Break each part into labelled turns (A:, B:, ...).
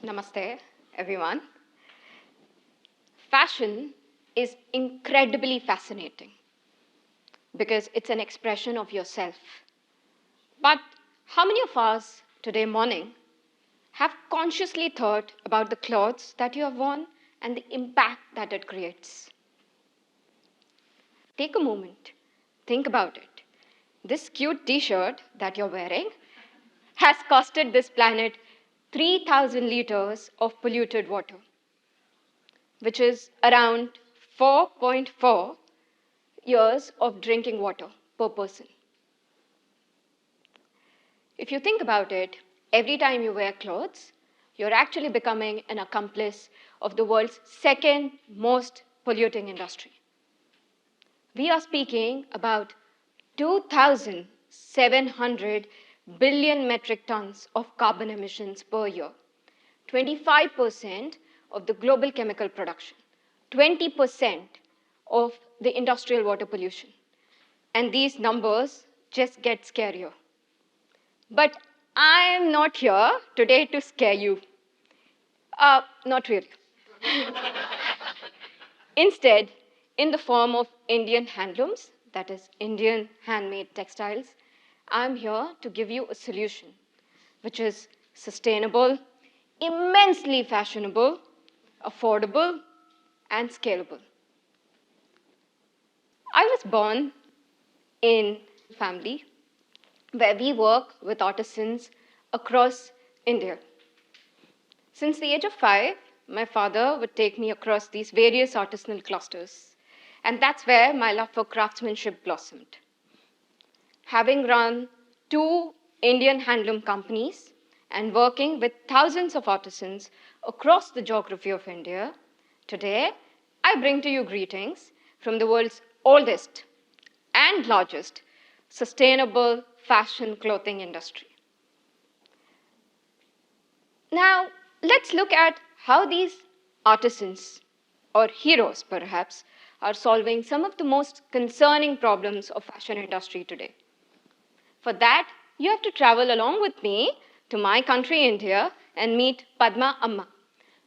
A: Namaste, everyone. Fashion is incredibly fascinating because it's an expression of yourself. But how many of us today morning have consciously thought about the clothes that you have worn and the impact that it creates? Take a moment, think about it. This cute t-shirt that you're wearing has costed this planet 3,000 liters of polluted water, which is around 4.4 years of drinking water per person. If you think about it, every time you wear clothes, you're actually becoming an accomplice of the world's second most polluting industry. We are speaking about 2,700 billion metric tons of carbon emissions per year, 25% of the global chemical production, 20% of the industrial water pollution. And these numbers just get scarier. But I'm not here today to scare you. Not really. Instead, in the form of Indian handlooms, that is Indian handmade textiles, I'm here to give you a solution which is sustainable, immensely fashionable, affordable, and scalable. I was born in a family where we work with artisans across India. Since the age of 5, my father would take me across these various artisanal clusters, and that's where my love for craftsmanship blossomed. Having run 2 Indian handloom companies and working with thousands of artisans across the geography of India, today I bring to you greetings from the world's oldest and largest sustainable fashion clothing industry. Now, let's look at how these artisans, or heroes perhaps, are solving some of the most concerning problems of fashion industry today. For that, you have to travel along with me to my country, India, and meet Padma Amma.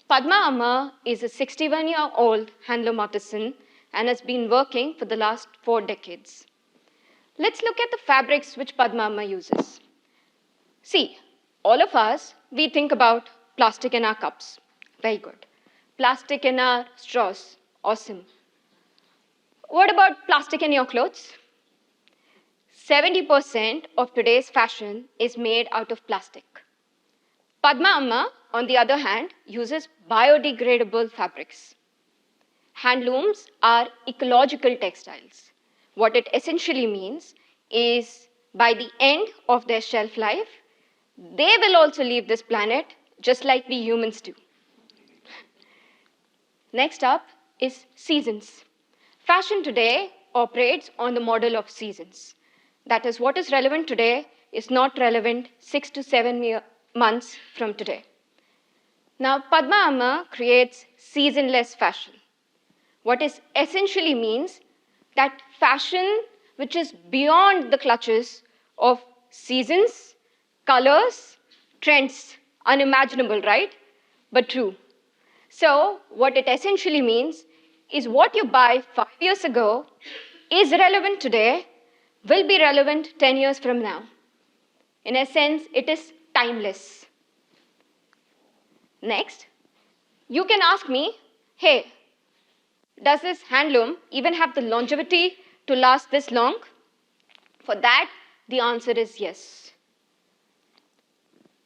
A: Padma Amma is a 61-year-old handloom artisan and has been working for the last 4 decades. Let's look at the fabrics which Padma Amma uses. See, all of us, we think about plastic in our cups. Very good. Plastic in our straws. Awesome. What about plastic in your clothes? 70% of today's fashion is made out of plastic. Padma Amma, on the other hand, uses biodegradable fabrics. Handlooms are ecological textiles. What it essentially means is by the end of their shelf life, they will also leave this planet just like we humans do. Next up is seasons. Fashion today operates on the model of seasons. That is, what is relevant today is not relevant 6 to 7 months from today. Now, Padma Amma creates seasonless fashion. What it essentially means that fashion which is beyond the clutches of seasons, colors, trends, unimaginable, right? But true. So, what it essentially means is what you buy 5 years ago is relevant today, will be relevant 10 years from now. In a sense, it is timeless. Next, you can ask me, hey, does this handloom even have the longevity to last this long? For that, the answer is yes.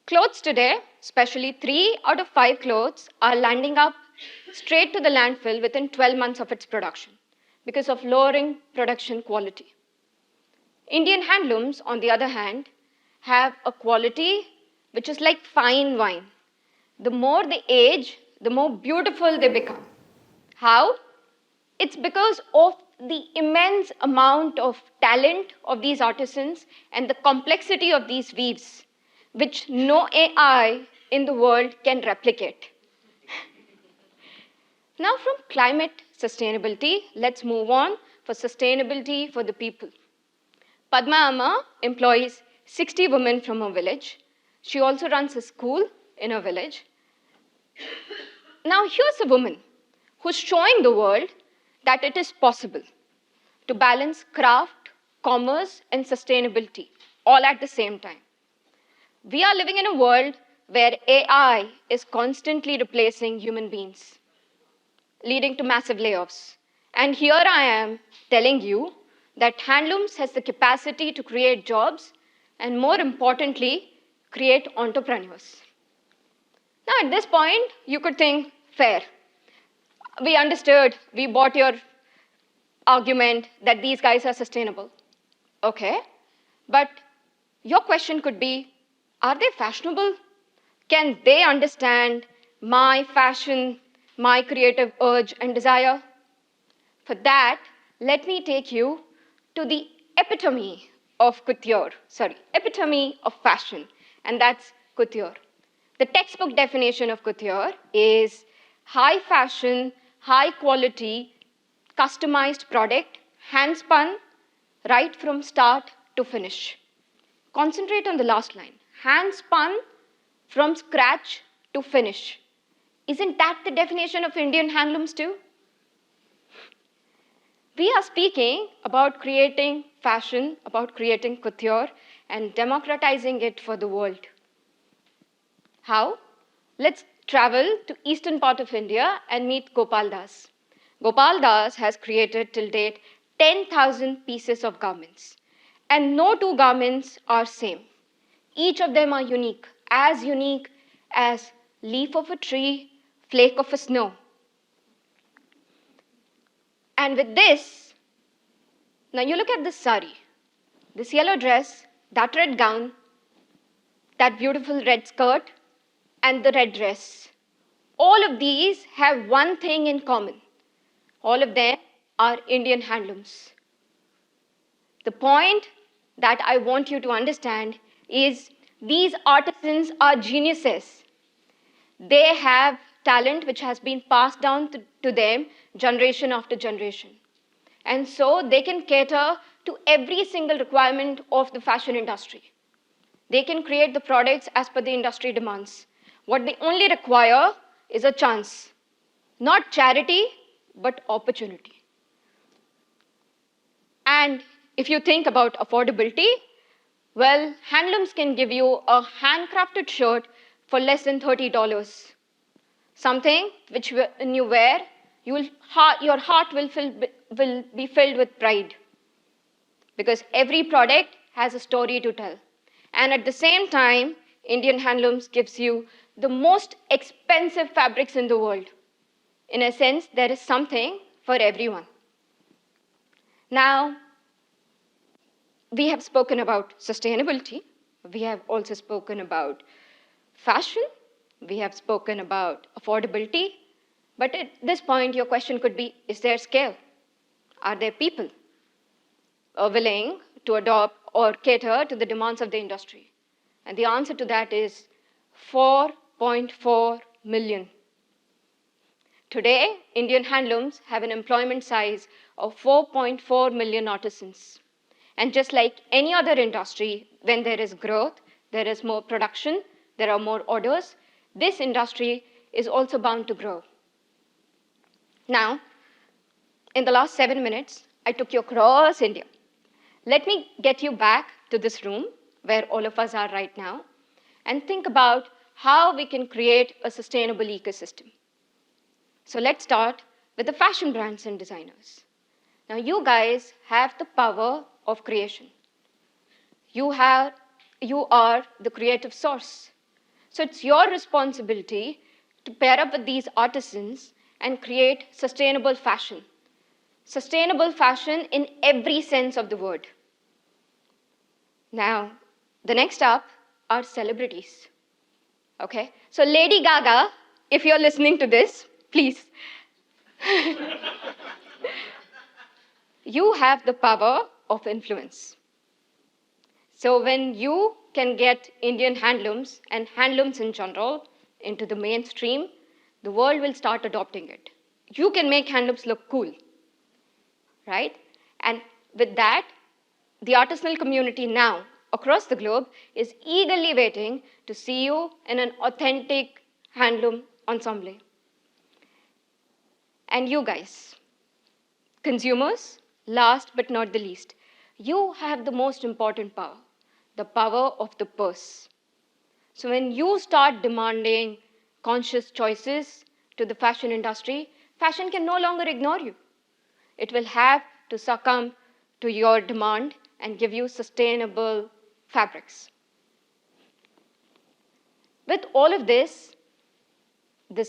A: Clothes today, especially 3 out of 5 clothes, are landing up straight to the landfill within 12 months of its production because of lowering production quality. Indian handlooms, on the other hand, have a quality which is like fine wine. The more they age, the more beautiful they become. How? It's because of the immense amount of talent of these artisans and the complexity of these weaves, which no AI in the world can replicate. Now, from climate sustainability, let's move on for sustainability for the people. Padma Amma employs 60 women from her village. She also runs a school in her village. Now, here's a woman who's showing the world that it is possible to balance craft, commerce, and sustainability all at the same time. We are living in a world where AI is constantly replacing human beings, leading to massive layoffs. And here I am telling you that Handlooms has the capacity to create jobs and, more importantly, create entrepreneurs. Now, at this point, you could think, fair. We understood, we bought your argument that these guys are sustainable. Okay, but your question could be, are they fashionable? Can they understand my fashion, my creative urge and desire? For that, let me take you to the epitome of epitome of fashion, and that's couture. The textbook definition of couture is high fashion, high quality, customized product, hand spun, right from start to finish. Concentrate on the last line, hand spun from scratch to finish. Isn't that the definition of Indian handlooms too? We are speaking about creating fashion, about creating couture, and democratizing it for the world. How? Let's travel to eastern part of India and meet Gopal Das. Gopal Das has created till date 10,000 pieces of garments. And no two garments are same. Each of them are unique as leaf of a tree, flake of a snow. And with this, now you look at this sari, this yellow dress, that red gown, that beautiful red skirt, and the red dress. All of these have one thing in common. All of them are Indian handlooms. The point that I want you to understand is these artisans are geniuses. They have talent which has been passed down to them generation after generation. And so they can cater to every single requirement of the fashion industry. They can create the products as per the industry demands. What they only require is a chance. Not charity, but opportunity. And if you think about affordability, well, Handlooms can give you a handcrafted shirt for less than $30. Something which when you wear, your heart will be filled with pride. Because every product has a story to tell. And at the same time, Indian Handlooms gives you the most expensive fabrics in the world. In a sense, there is something for everyone. Now, we have spoken about sustainability. We have also spoken about fashion. We have spoken about affordability. But at this point, your question could be, is there scale? Are there people willing to adopt or cater to the demands of the industry? And the answer to that is 4.4 million. Today, Indian handlooms have an employment size of 4.4 million artisans. And just like any other industry, when there is growth, there is more production, there are more orders, this industry is also bound to grow. Now, in the last 7 minutes, I took you across India. Let me get you back to this room where all of us are right now and think about how we can create a sustainable ecosystem. So let's start with the fashion brands and designers. Now, you guys have the power of creation. You are the creative source. So it's your responsibility to pair up with these artisans and create sustainable fashion. Sustainable fashion in every sense of the word. Now, the next up are celebrities. Okay? So Lady Gaga, if you're listening to this, please. You have the power of influence. So when you can get Indian handlooms and handlooms in general into the mainstream, the world will start adopting it. You can make handlooms look cool, right? And with that, the artisanal community now across the globe is eagerly waiting to see you in an authentic handloom ensemble. And you guys, consumers, last but not the least, you have the most important power, the power of the purse. So when you start demanding conscious choices to the fashion industry, fashion can no longer ignore you. It will have to succumb to your demand and give you sustainable fabrics. With all of this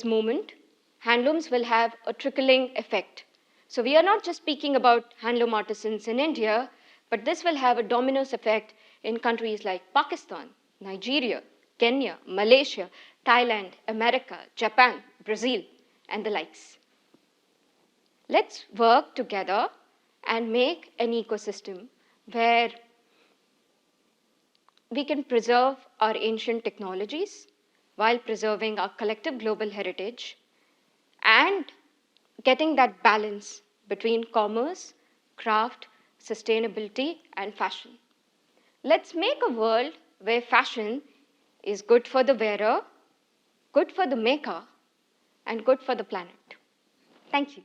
A: movement, handlooms will have a trickling effect. So we are not just speaking about handloom artisans in India, but this will have a dominoes effect in countries like Pakistan, Nigeria, Kenya, Malaysia, Thailand, America, Japan, Brazil, and the likes. Let's work together and make an ecosystem where we can preserve our ancient technologies while preserving our collective global heritage and getting that balance between commerce, craft, sustainability, and fashion. Let's make a world where fashion is good for the wearer, good for the maker, and good for the planet. Thank you.